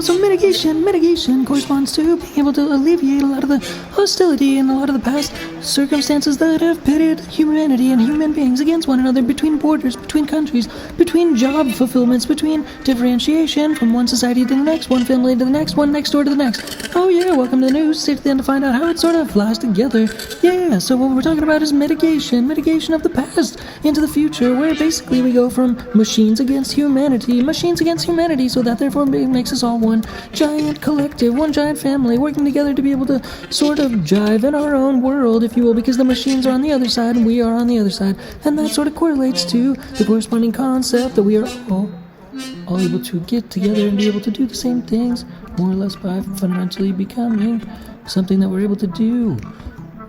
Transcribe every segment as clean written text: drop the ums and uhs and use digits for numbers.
So mitigation corresponds to being able to alleviate a lot of the hostility and a lot of the past circumstances that have pitted humanity and human beings against one another, between borders, between countries, between job fulfillments, between differentiation from one society to the next, one family to the next, one next door to the next. Oh yeah, welcome to the news. Stay to the end to find out how it sort of flies together. Yeah, so what we're talking about is mitigation of the past into the future, where basically we go from machines against humanity, so that therefore makes us all one giant collective, one giant family, working together to be able to sort of jive in our own world, if you will, because the machines are on the other side and we are on the other side, and that sort of correlates to the corresponding concept that we are all able to get together and be able to do the same things, more or less by fundamentally becoming something that we're able to do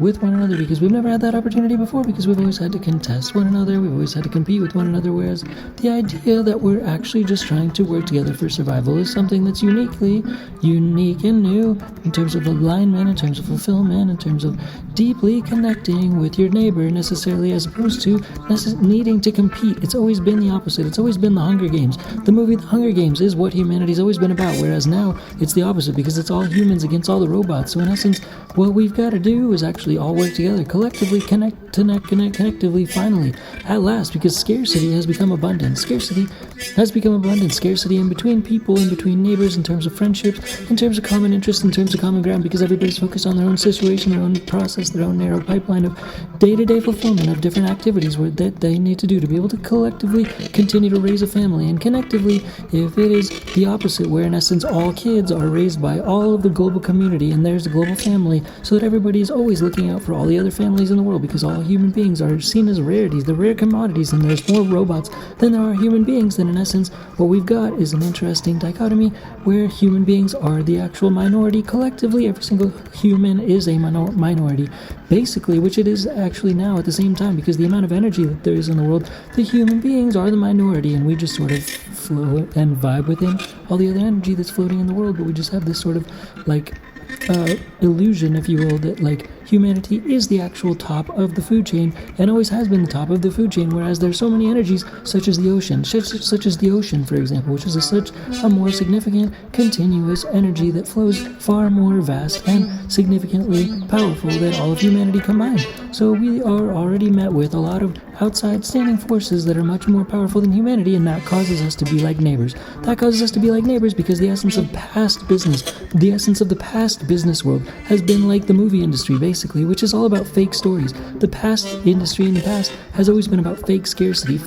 with one another, because we've never had that opportunity before, because we've always had to contest one another, we've always had to compete with one another, whereas the idea that we're actually just trying to work together for survival is something that's unique and new in terms of alignment, in terms of fulfillment, in terms of deeply connecting with your neighbor necessarily, as opposed to needing to compete. It's always been the opposite. It's always been the Hunger Games. The movie The Hunger Games is what humanity's always been about, whereas now it's the opposite, because it's all humans against all the robots. So in essence, what we've got to do is actually all work together, collectively, connectively, finally, at last, because scarcity has become abundance. Scarcity in between people, in between neighbors, in terms of friendships, in terms of common interests, in terms of common ground, because everybody's focused on their own situation, their own process, their own narrow pipeline of day-to-day fulfillment of different activities that they need to do to be able to collectively continue to raise a family. And connectively, if it is the opposite, where in essence all kids are raised by all of the global community, and there's the global family, so that everybody is always looking out for all the other families in the world, because all human beings are seen as rarities, the rare commodities, and there's more robots than there are human beings. Then in essence, what we've got is an interesting dichotomy where human beings are the actual minority. Collectively, every single human is a minority, basically, which it is actually now at the same time, because the amount of energy that there is in the world, the human beings are the minority, and we just sort of flow and vibe within all the other energy that's floating in the world. But we just have this sort of illusion, if you will, that humanity is the actual top of the food chain and always has been the top of the food chain, whereas there's so many energies, such as the ocean, for example, which is such a more significant, continuous energy that flows far more vast and significantly powerful than all of humanity combined. So we are already met with a lot of outside standing forces that are much more powerful than humanity, and that causes us to be like neighbors. Because the essence of the past business world has been like the movie industry, basically, which is all about fake stories. The past industry in the past has always been about fake scarcity,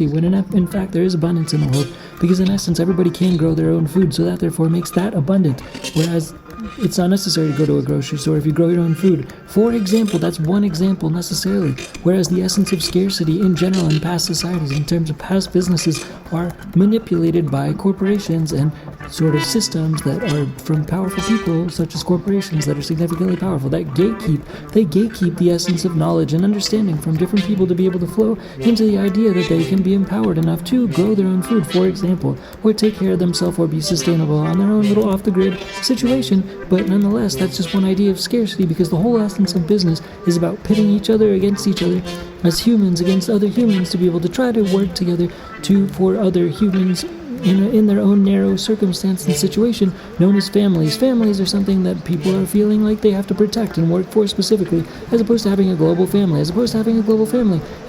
when in fact there is abundance in the world, because in essence everybody can grow their own food, so that therefore makes that abundant, whereas it's not necessary to go to a grocery store if you grow your own food. For example, that's one example necessarily, whereas the essence of scarcity in general in past societies, in terms of past businesses, are manipulated by corporations and sort of systems that are from powerful people, such as corporations that are significantly powerful, that gatekeep the essence of knowledge and understanding from different people to be able to flow into the idea that they can be empowered enough to grow their own food, for example, or take care of themselves or be sustainable on their own little off-the-grid situation. But nonetheless, that's just one idea of scarcity, because the whole essence of business is about pitting each other against each other as humans against other humans to be able to try to work together for other humans in their own narrow circumstance and situation, known as families. Families are something that people are feeling like they have to protect and work for specifically, as opposed to having a global family.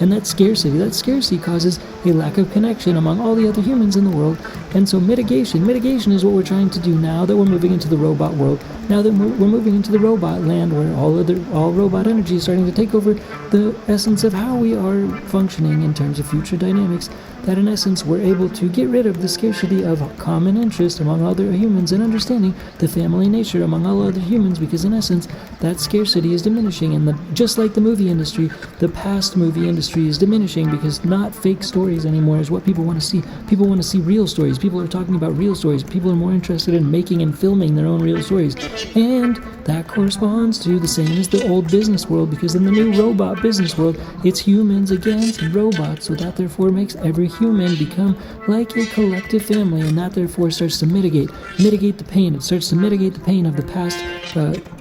And that scarcity causes a lack of connection among all the other humans in the world. And so mitigation is what we're trying to do now that we're moving into the robot world. Now that we're moving into the robot land, where all robot energy is starting to take over the essence of how we are functioning in terms of future dynamics, that in essence we're able to get rid of the scarcity of common interest among other humans and understanding the family nature among all other humans, because in essence that scarcity is diminishing. And just like the movie industry, the past movie industry is diminishing, because not fake stories anymore is what people want to see. People want to see real stories. People are talking about real stories. People are more interested in making and filming their own real stories. And that corresponds to the same as the old business world, because in the new robot business world, it's humans against robots, so that therefore makes every human become like a collective family, and that therefore starts to mitigate the pain. It starts to mitigate the pain of the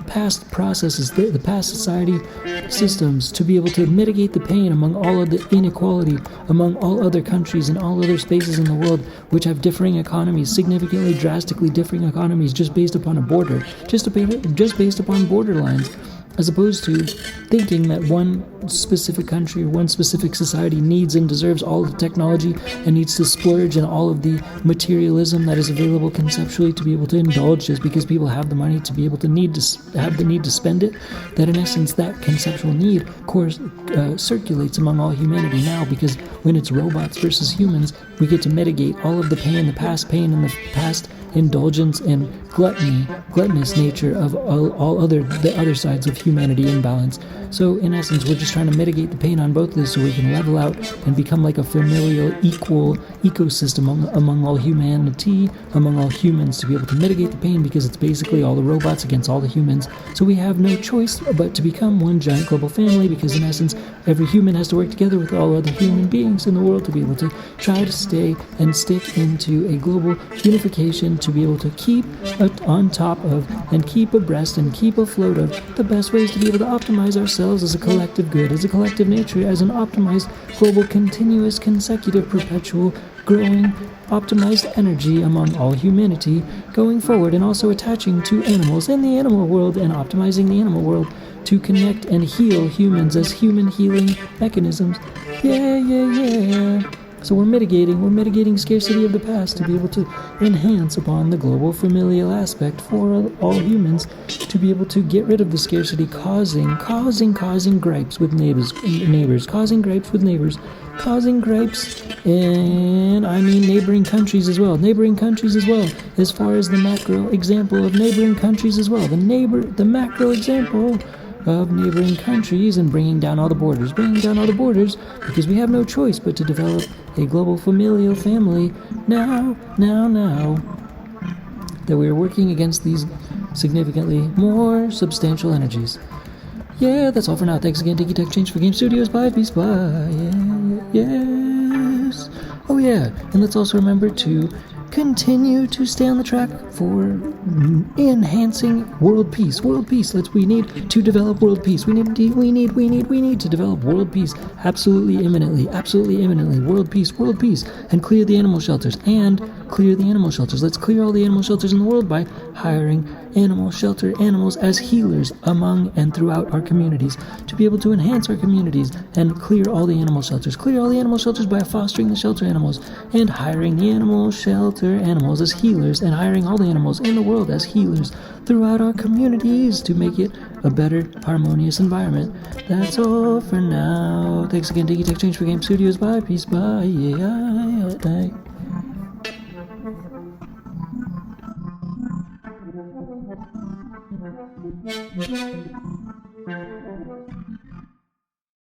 past processes, the past society systems, to be able to mitigate the pain among all of the inequality among all other countries and all other spaces in the world which have differing economies, significantly, drastically differing economies, just based upon a border, just based upon borderlines, as opposed to thinking that one specific country or one specific society needs and deserves all the technology and needs to splurge in all of the materialism that is available conceptually to be able to indulge just because people have the money to be able to have the need to spend it. That in essence, that conceptual need circulates among all humanity now, because when it's robots versus humans, we get to mitigate all of the pain and the past indulgence and gluttonous nature of the other sides of humanity imbalance. So in essence, we're just trying to mitigate the pain on both of this so we can level out and become like a familial, equal ecosystem among all humanity, among all humans, to be able to mitigate the pain, because it's basically all the robots against all the humans. So we have no choice but to become one giant global family, because in essence, every human has to work together with all other human beings in the world to be able to try to stay and stick into a global unification, to be able to keep on top of and keep abreast and keep afloat of the best ways to be able to optimize ourselves as a collective good, as a collective nature, as an optimized global, continuous, consecutive, perpetual, growing, optimized energy among all humanity going forward, and also attaching to animals in the animal world and optimizing the animal world to connect and heal humans as human healing mechanisms. Yeah. So we're mitigating scarcity of the past to be able to enhance upon the global familial aspect for all humans, to be able to get rid of the scarcity causing gripes with neighbors, causing gripes, and I mean neighboring countries as well, as far as the macro example of neighboring countries as well, the macro example of neighboring countries, and bringing down all the borders, because we have no choice but to develop a global familial family now, that we are working against these significantly more substantial energies. Yeah, that's all for now. Thanks again, Tiki Tech Change for Game Studios. Bye, peace, bye. Yes. Oh yeah, and let's also remember to continue to stay on the track for enhancing world peace. We need to develop world peace. We need to develop world peace absolutely imminently. World peace, and clear the animal shelters. Let's clear all the animal shelters in the world by hiring animal shelter animals as healers among and throughout our communities, to be able to enhance our communities and clear all the animal shelters by fostering the shelter animals and hiring the animal shelter animals as healers, and hiring all the animals in the world as healers throughout our communities to make it a better, harmonious environment. That's all for now. Thanks again, Tiki Tech Change for Game Studios. Bye, peace, bye. Yeah.